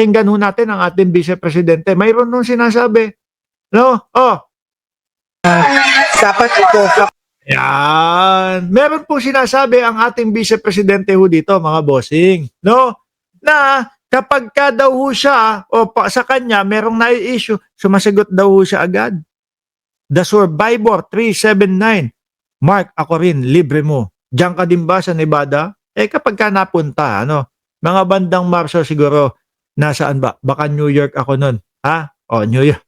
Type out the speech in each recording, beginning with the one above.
Pakinggan ho natin ang ating Vice Presidente. Mayroon nung sinasabi, no? Dapat po, Yan. Meron po sinasabi ang ating Vice Presidente ho dito, mga bossing, no? Na kapag ka daw ho siya o sa kanya merong nai-issue, sumasagot daw ho siya agad. The Survivor 379. Mark, ako rin, libre mo. Diyan ka din ba sa Nevada? Kapag ka napunta, mga bandang Marso siguro, nasaan ba? Baka New York ako nun. Ha? New York.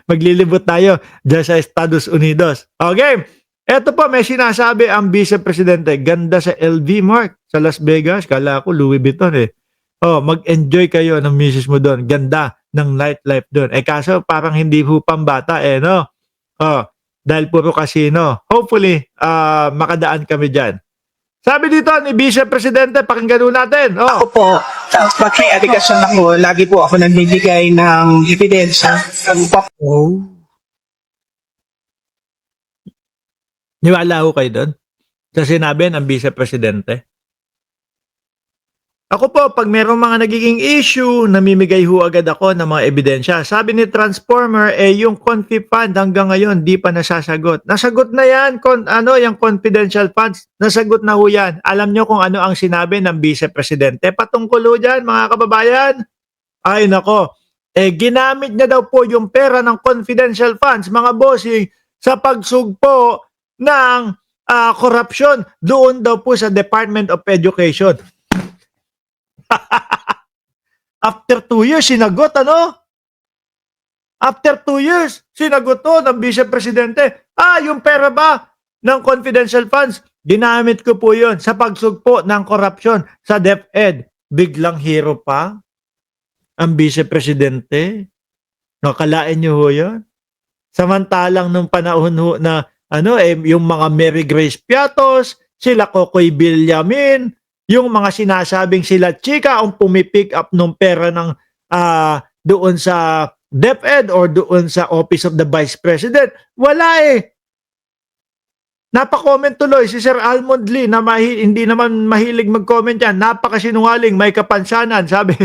Maglilibot tayo dyan sa Estados Unidos. Okay. Eto po, may sinasabi ang Vice Presidente. Ganda sa LV, Mark, sa Las Vegas. Kala ko Louis Vuitton eh. Mag-enjoy kayo ng misis mo doon. Ganda ng nightlife doon. Kaso parang hindi po pambata no? Dahil puro casino. Hopefully, makadaan kami dyan. Sabi dito ni Vice Presidente, pakinggan natin. ako po, pag may aligasyon ako, lagi po ako nagbibigay ng ebidensya. Niwala ho kayo doon? Sa sinabi ng Vice Presidente? Ako po, pag merong mga nagiging issue, namimigay ho agad ako ng mga ebidensya. Sabi ni Transformer, yung Confi Fund hanggang ngayon, di pa nasasagot. Nasagot na yan, yung confidential funds. Nasagot na ho yan. Alam nyo kung ano ang sinabi ng Vice Presidente patungkol ho dyan, mga kababayan? Ay nako, ginamit niya daw po yung pera ng confidential funds, mga bossing, sa pagsugpo ng corruption doon daw po sa Department of Education. After 2 years, sinagot, After 2 years, sinagot to ng Vice Presidente. Yung pera ba ng confidential funds, ginamit ko po yun sa pagsugpo ng korupsyon sa DepEd. Biglang hero pa ang Vice Presidente. Nakalain nyo ho yun? Samantalang nung panahon ho na yung mga Mary Grace Piatos, sila Kokoy Villamin, yung mga sinasabing sila chika ang pumipick up ng pera ng doon sa DepEd or doon sa Office of the Vice President. Wala Napakomment tuloy si Sir Almond Lee na hindi naman mahilig mag-comment yan. Napakasinungaling, may kapansanan. Sabi,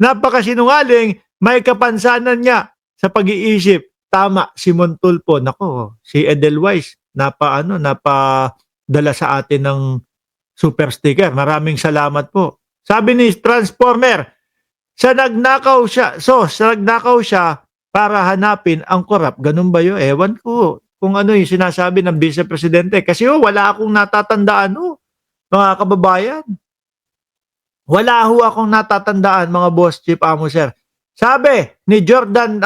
napakasinungaling, may kapansanan niya sa pag-iisip. Tama, si Montulpo. Nako, si Edelweiss, napadala sa atin ng super sticker. Maraming salamat po. Sabi ni Transformer, sa nagnakaw siya para hanapin ang korap. Ganun ba yun? Ewan ko kung ano yung sinasabi ng Vice Presidente. Kasi wala akong natatandaan mga kababayan. Wala akong natatandaan, mga boss, chief, amo, sir. Sabi ni Jordan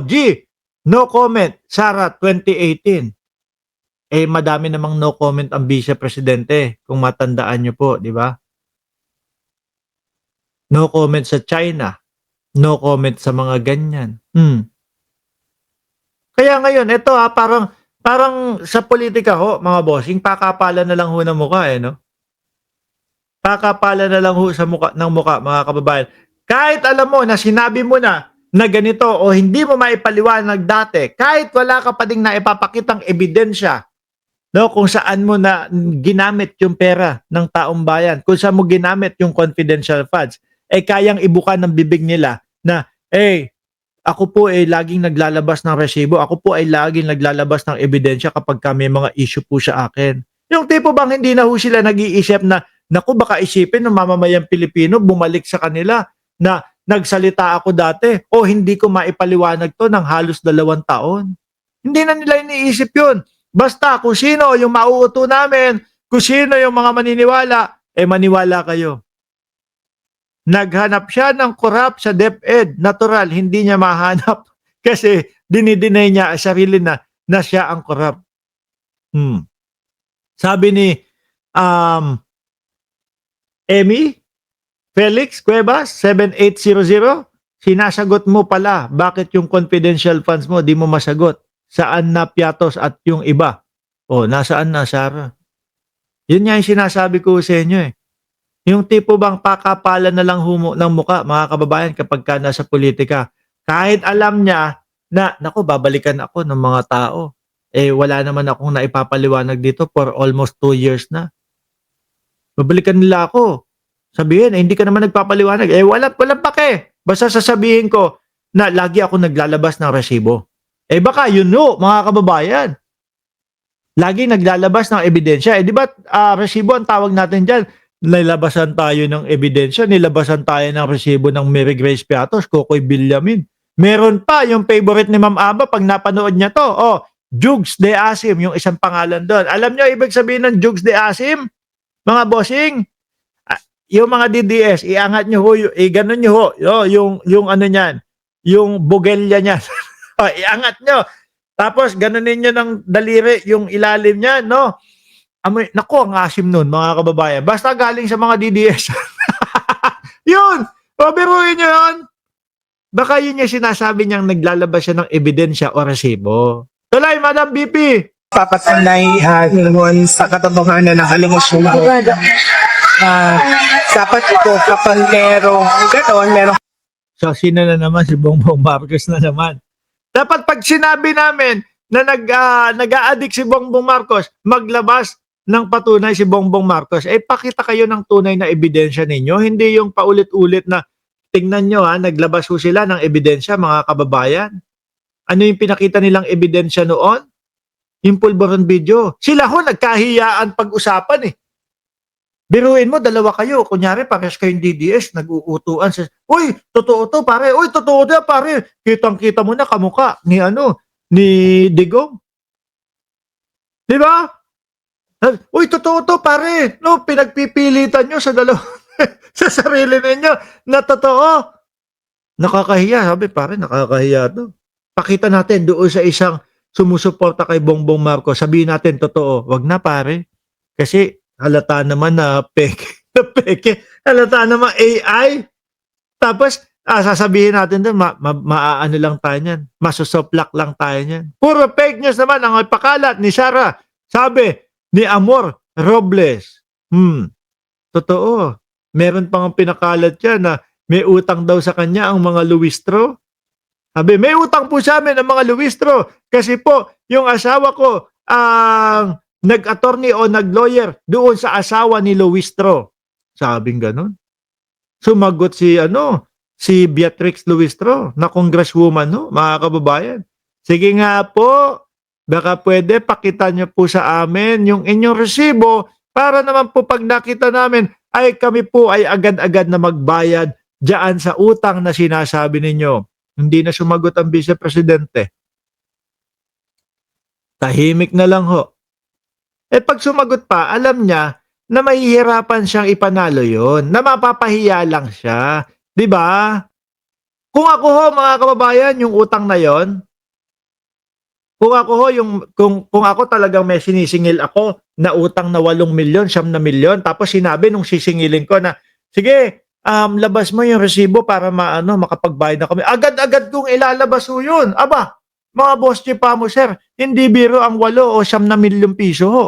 G, no comment, Sara 2018. Madami namang no comment ang Vice Presidente, kung matandaan nyo po, di ba? No comment sa China. No comment sa mga ganyan. Kaya ngayon, ito parang sa politika mga bossing, pakapala na lang ho ng mukha no? Pakapala na lang ho sa ng mukha, mga kababayan. Kahit alam mo na sinabi mo na ganito o hindi mo maipaliwanag dati, kahit wala ka pa ding naipapakitang ebidensya, kung saan mo na ginamit yung pera ng taong bayan, kung saan mo ginamit yung confidential funds, kayang ibuka ng bibig nila na, ako po laging naglalabas ng resibo, ako po laging naglalabas ng ebidensya kapag may mga issue po sa akin. Yung tipo bang hindi na ho sila nag-iisip na, naku, baka isipin ng mamamayang Pilipino, bumalik sa kanila na nagsalita ako dati o hindi ko maipaliwanag to ng halos 2 taon. Hindi na nila iniisip yun. Basta kung sino yung mauuto namin, kung sino yung mga maniniwala, maniwala kayo. Naghanap siya ng korap sa DepEd. Natural, hindi niya mahanap kasi dinideny niya sarili na siya ang korap. Sabi ni Emmy Felix Cuevas 7800, sinasagot mo pala bakit yung confidential funds mo di mo masagot. Saan na Piatos at yung iba? Nasaan na, Sarah? Yun nga yung sinasabi ko sa inyo Yung tipo bang pakapala na lang ng muka, mga kababayan, kapag ka nasa politika. Kahit alam niya na, naku, babalikan ako ng mga tao. Wala naman akong naipapaliwanag dito for almost 2 years na. Babalikan nila ako. Sabihin, hindi ka naman nagpapaliwanag. Walang pake. Basta sasabihin ko na lagi ako naglalabas ng resibo. Baka yun no, mga kababayan. Lagi naglalabas ng ebidensya. Di ba resibo ang tawag natin dyan? Nilabasan tayo ng ebidensya, nilabasan tayo ng resibo ng Mary Grace Piatos, Kokoy Villamin. Meron pa yung favorite ni Ma'am Aba pag napanood niya to. Jugs de Asim, yung isang pangalan doon. Alam niyo ibig sabihin ng Jugs de Asim? Mga bossing, yung mga DDS, iangat nyo ho, ganun nyo ho, yung ano niyan, yung bugelya niyan. Iangat nyo. Tapos, ganunin nyo ng daliri yung ilalim niya, no? Amoy, naku, ang asim nun, mga kababayan. Basta galing sa mga DDS. Yun! Biruin nyo yun. Baka yun yung sinasabi niyang naglalabas siya ng ebidensya o resibo. Tuloy, Madam BP! Papatunay noon sa katotohanan ng alimusyon ko. Dapat po kapag merong So, sino na naman? Si Bongbong Marcos na naman. Dapat pag sinabi namin na nag-a-addict si Bongbong Marcos, maglabas ng patunay si Bongbong Marcos, pakita kayo ng tunay na ebidensya ninyo. Hindi yung paulit-ulit na tingnan nyo naglabas ho sila ng ebidensya, mga kababayan. Ano yung pinakita nilang ebidensya noon? Yung pulburon video. Sila ho nagkahiyaan pag-usapan eh. Biruin mo, dalawa kayo. Kunyari, pares kayong DDS, nag-uutuan. Uy, totoo to, pare. Uy, totoo to, pare. Kitang-kita mo na kamuka ni ni Digong. Di ba? Uy, totoo to, pare. No, pinagpipilitan nyo sa dalawa, sa sarili ninyo na totoo. Nakakahiya. Sabi, pare, nakakahiya to. Pakita natin doon sa isang sumusuporta kay Bongbong Marcos. Sabihin natin, totoo. Wag na, pare. Kasi, halata naman na peke. Halata naman AI. Tapos, sasabihin natin doon, maaano lang tayo niyan. Masusoplak lang tayo niyan. Puro fake news naman ang ipakalat ni Sarah. Sabi ni Amor Robles. Totoo. Meron pang pinakalat yan na may utang daw sa kanya ang mga Luistro. Sabi, may utang po sa amin ang mga Luistro. Kasi po, yung asawa ko, ang nag-attorney o nag-lawyer doon sa asawa ni Luistro. Sabing ganun. Sumagot si Beatrix Luistro na congresswoman, no, mga kababayan. Sige nga po, baka pwede pakita nyo po sa amin yung inyong resibo para naman po pag nakita namin ay kami po ay agad-agad na magbayad diyan sa utang na sinasabi ninyo. Hindi na sumagot ang Vice Presidente. Tahimik na lang ho. Pag sumagot pa, alam niya na mahihirapan siyang ipanalo yon, na mapapahiya lang siya. Di ba? Kung ako ho, mga kababayan, yung utang na yon, kung ako ho, kung ako talagang may sinisingil ako na utang na 8 milyon, 9 na milyon, tapos sinabi nung sisingilin ko na, sige, labas mo yung resibo para makapagbayad na kami. Agad-agad kong ilalabas ho yun. Aba, mga boss chief pa mo, sir, hindi biro ang 8 o 9 na milyong piso ho.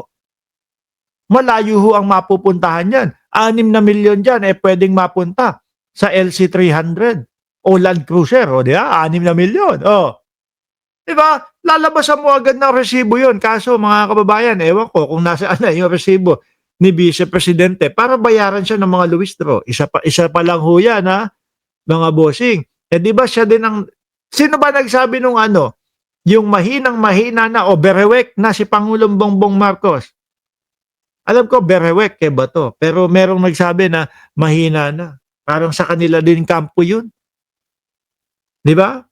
Malayo ho ang mapupuntahan yan. 6 na milyon dyan, pwedeng mapunta sa LC300 o Land Cruiser, o diba? 6 na milyon, diba? Lalabasan mo agad ng resibo yun. Kaso, mga kababayan, ewan ko kung nasaan na yung resibo ni Vice Presidente para bayaran siya ng mga Luistro. Isa pa lang ho yan, mga bossing. Diba siya din ang, sino ba nagsabi nung yung mahinang-mahina na o berewek na si Pangulong Bongbong Marcos? Alam ko, berewek ba to? Pero merong nagsabi na mahina na. Parang sa kanila din kampo yun. Di ba?